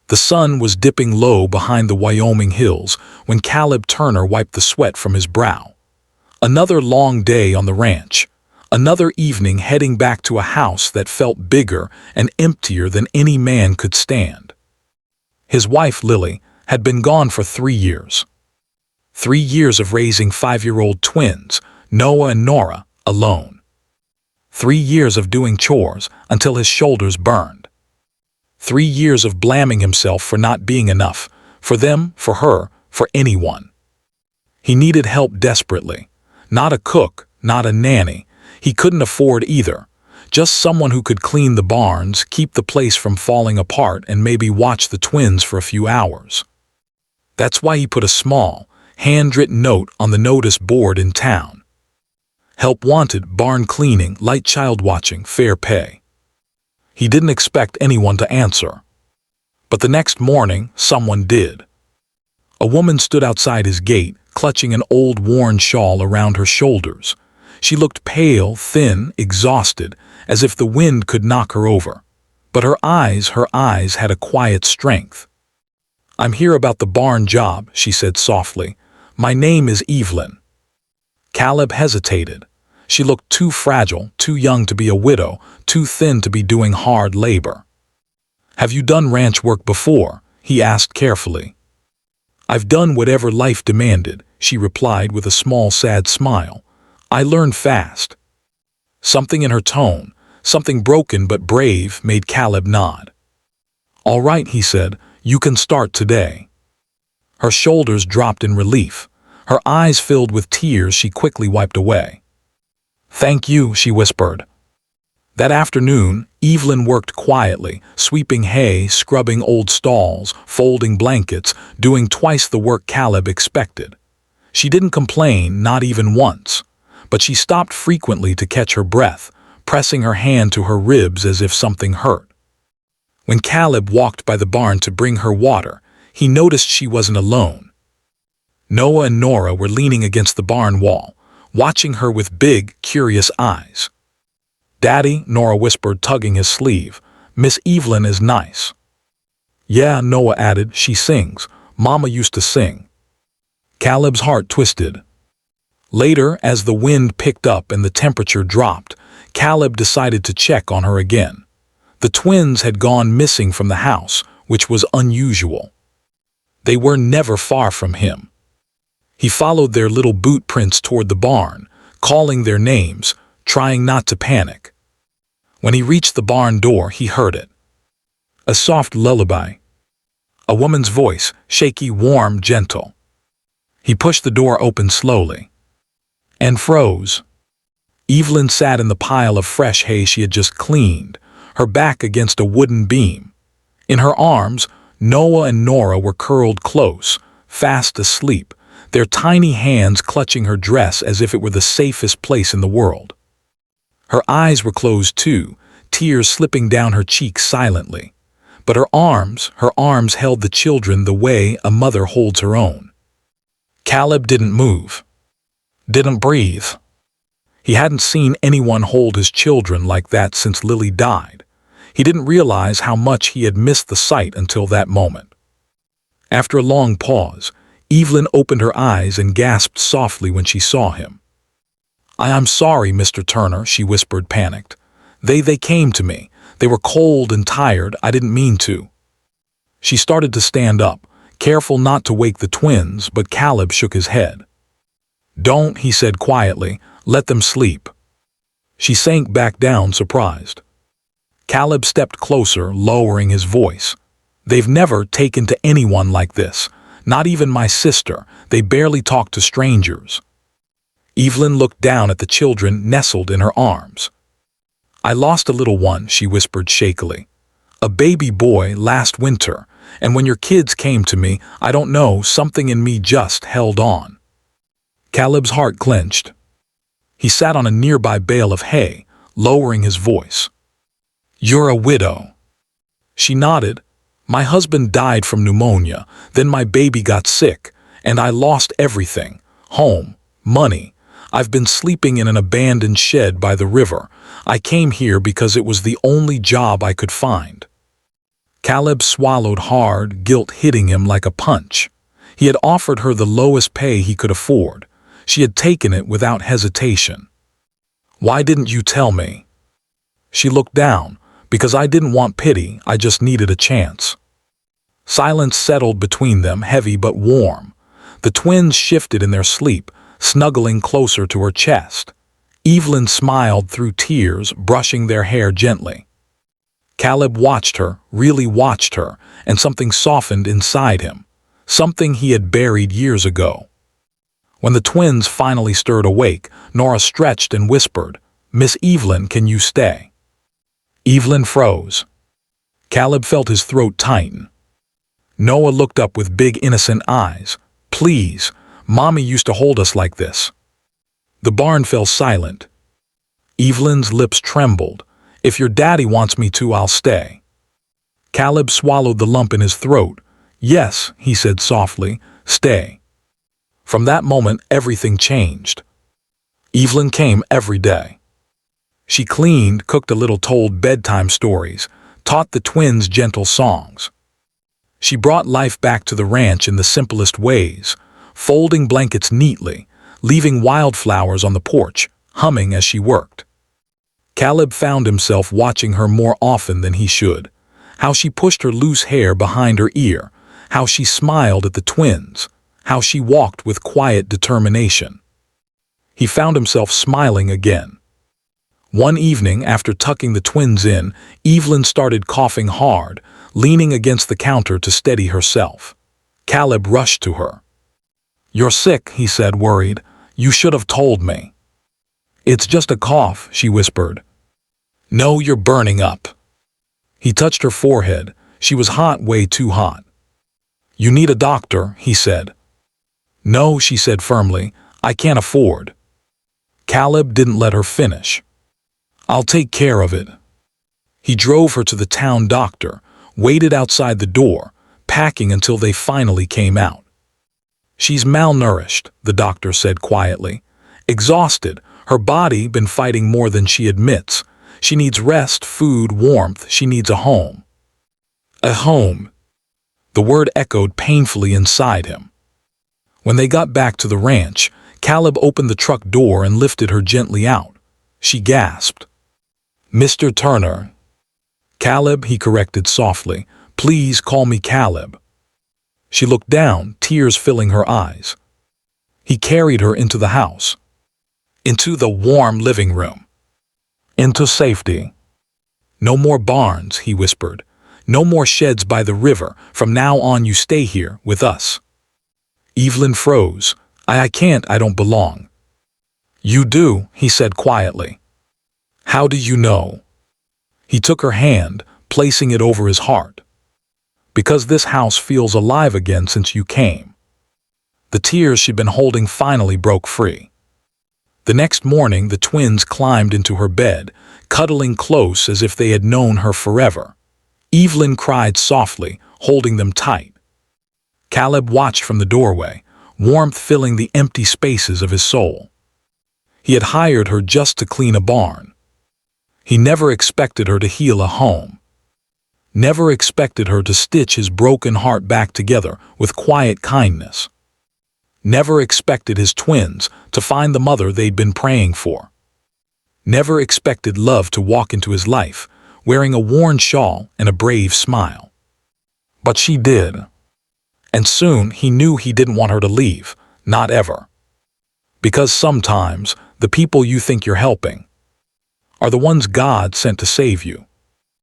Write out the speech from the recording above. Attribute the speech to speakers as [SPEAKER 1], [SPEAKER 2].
[SPEAKER 1] The sun was dipping low behind the Wyoming hills when Caleb Turner wiped the sweat from his brow. Another long day on the ranch. Another evening heading back to a house that felt bigger and emptier than any man could stand. His wife, Lily, had been gone for 3 years. 3 years of raising 5-year-old twins, Noah and Nora, alone. 3 years of doing chores until his shoulders burned. 3 years of blaming himself for not being enough, for them, for her, for anyone. He needed help desperately. Not a cook, not a nanny. He couldn't afford either. Just someone who could clean the barns, keep the place from falling apart, and maybe watch the twins for a few hours. That's why he put a small, handwritten note on the notice board in town. Help wanted, barn cleaning, light child watching, fair pay. He didn't expect anyone to answer. But the next morning, someone did. A woman stood outside his gate, clutching an old worn shawl around her shoulders. She looked pale, thin, exhausted, as if the wind could knock her over. But her eyes had a quiet strength. "I'm here about the barn job," she said softly. "My name is Evelyn." Caleb hesitated. She looked too fragile, too young to be a widow, too thin to be doing hard labor. "Have you done ranch work before?" he asked carefully. "I've done whatever life demanded," she replied with a small, sad smile. "I learned fast." Something in her tone, something broken but brave, made Caleb nod. "All right," he said, "you can start today." Her shoulders dropped in relief. Her eyes filled with tears she quickly wiped away. "Thank you," she whispered. That afternoon, Evelyn worked quietly, sweeping hay, scrubbing old stalls, folding blankets, doing twice the work Caleb expected. She didn't complain, not even once, but she stopped frequently to catch her breath, pressing her hand to her ribs as if something hurt. When Caleb walked by the barn to bring her water, he noticed she wasn't alone. Noah and Nora were leaning against the barn wall, watching her with big, curious eyes. "Daddy," Nora whispered, tugging his sleeve, "Miss Evelyn is nice." "Yeah," Noah added, "she sings. Mama used to sing." Caleb's heart twisted. Later, as the wind picked up and the temperature dropped, Caleb decided to check on her again. The twins had gone missing from the house, which was unusual. They were never far from him. He followed their little boot prints toward the barn, calling their names, trying not to panic. When he reached the barn door, he heard it. A soft lullaby. A woman's voice, shaky, warm, gentle. He pushed the door open slowly. And froze. Evelyn sat in the pile of fresh hay she had just cleaned, her back against a wooden beam. In her arms, Noah and Nora were curled close, fast asleep, their tiny hands clutching her dress as if it were the safest place in the world. Her eyes were closed too, tears slipping down her cheeks silently. But her arms held the children the way a mother holds her own. Caleb didn't move. Didn't breathe. He hadn't seen anyone hold his children like that since Lily died. He didn't realize how much he had missed the sight until that moment. After a long pause, Evelyn opened her eyes and gasped softly when she saw him. "I'm sorry, Mr. Turner," she whispered, panicked. They came to me. They were cold and tired. I didn't mean to." She started to stand up, careful not to wake the twins, but Caleb shook his head. "Don't," he said quietly. "Let them sleep." She sank back down, surprised. Caleb stepped closer, lowering his voice. "They've never taken to anyone like this. Not even my sister. They barely talk to strangers." Evelyn looked down at the children nestled in her arms. "I lost a little one," she whispered shakily. "A baby boy last winter, and when your kids came to me, I don't know, something in me just held on." Caleb's heart clenched. He sat on a nearby bale of hay, lowering his voice. "You're a widow." She nodded. "My husband died from pneumonia, then my baby got sick, and I lost everything. Home, money. I've been sleeping in an abandoned shed by the river. I came here because it was the only job I could find." Caleb swallowed hard, guilt hitting him like a punch. He had offered her the lowest pay he could afford. She had taken it without hesitation. "Why didn't you tell me?" She looked down. "Because I didn't want pity, I just needed a chance." Silence settled between them, heavy but warm. The twins shifted in their sleep, snuggling closer to her chest. Evelyn smiled through tears, brushing their hair gently. Caleb watched her, really watched her, and something softened inside him, something he had buried years ago. When the twins finally stirred awake, Nora stretched and whispered, "Miss Evelyn, can you stay?" Evelyn froze. Caleb felt his throat tighten. Noah looked up with big innocent eyes. "Please, Mommy used to hold us like this." The barn fell silent. Evelyn's lips trembled. "If your daddy wants me to, I'll stay." Caleb swallowed the lump in his throat. "Yes," he said softly, "stay." From that moment, everything changed. Evelyn came every day. She cleaned, cooked a little, told bedtime stories, taught the twins gentle songs. She brought life back to the ranch in the simplest ways, folding blankets neatly, leaving wildflowers on the porch, humming as she worked. Caleb found himself watching her more often than he should, how she pushed her loose hair behind her ear, how she smiled at the twins, how she walked with quiet determination. He found himself smiling again. One evening, after tucking the twins in, Evelyn started coughing hard, leaning against the counter to steady herself. Caleb rushed to her. "You're sick," he said, worried. "You should have told me." "It's just a cough," she whispered. "No, you're burning up." He touched her forehead. She was hot, way too hot. "You need a doctor," he said. "No," she said firmly, "I can't afford." Caleb didn't let her finish. "I'll take care of it." He drove her to the town doctor, waited outside the door, packing until they finally came out. "She's malnourished," the doctor said quietly. "Exhausted, her body been fighting more than she admits. She needs rest, food, warmth, she needs a home." A home. The word echoed painfully inside him. When they got back to the ranch, Caleb opened the truck door and lifted her gently out. She gasped. "Mr. Turner." "Caleb," he corrected softly. "Please call me Caleb." She looked down, tears filling her eyes. He carried her into the house, into the warm living room, into safety. "No more barns," he whispered. "No more sheds by the river. From now on you stay here with us." Evelyn froze. I can't, I don't belong." "You do," he said quietly. "How do you know?" He took her hand, placing it over his heart. "Because this house feels alive again since you came." The tears she'd been holding finally broke free. The next morning, the twins climbed into her bed, cuddling close as if they had known her forever. Evelyn cried softly, holding them tight. Caleb watched from the doorway, warmth filling the empty spaces of his soul. He had hired her just to clean a barn. He never expected her to heal a home. Never expected her to stitch his broken heart back together with quiet kindness. Never expected his twins to find the mother they'd been praying for. Never expected love to walk into his life, wearing a worn shawl and a brave smile. But she did. And soon he knew he didn't want her to leave, not ever. Because sometimes the people you think you're helping are the ones God sent to save you.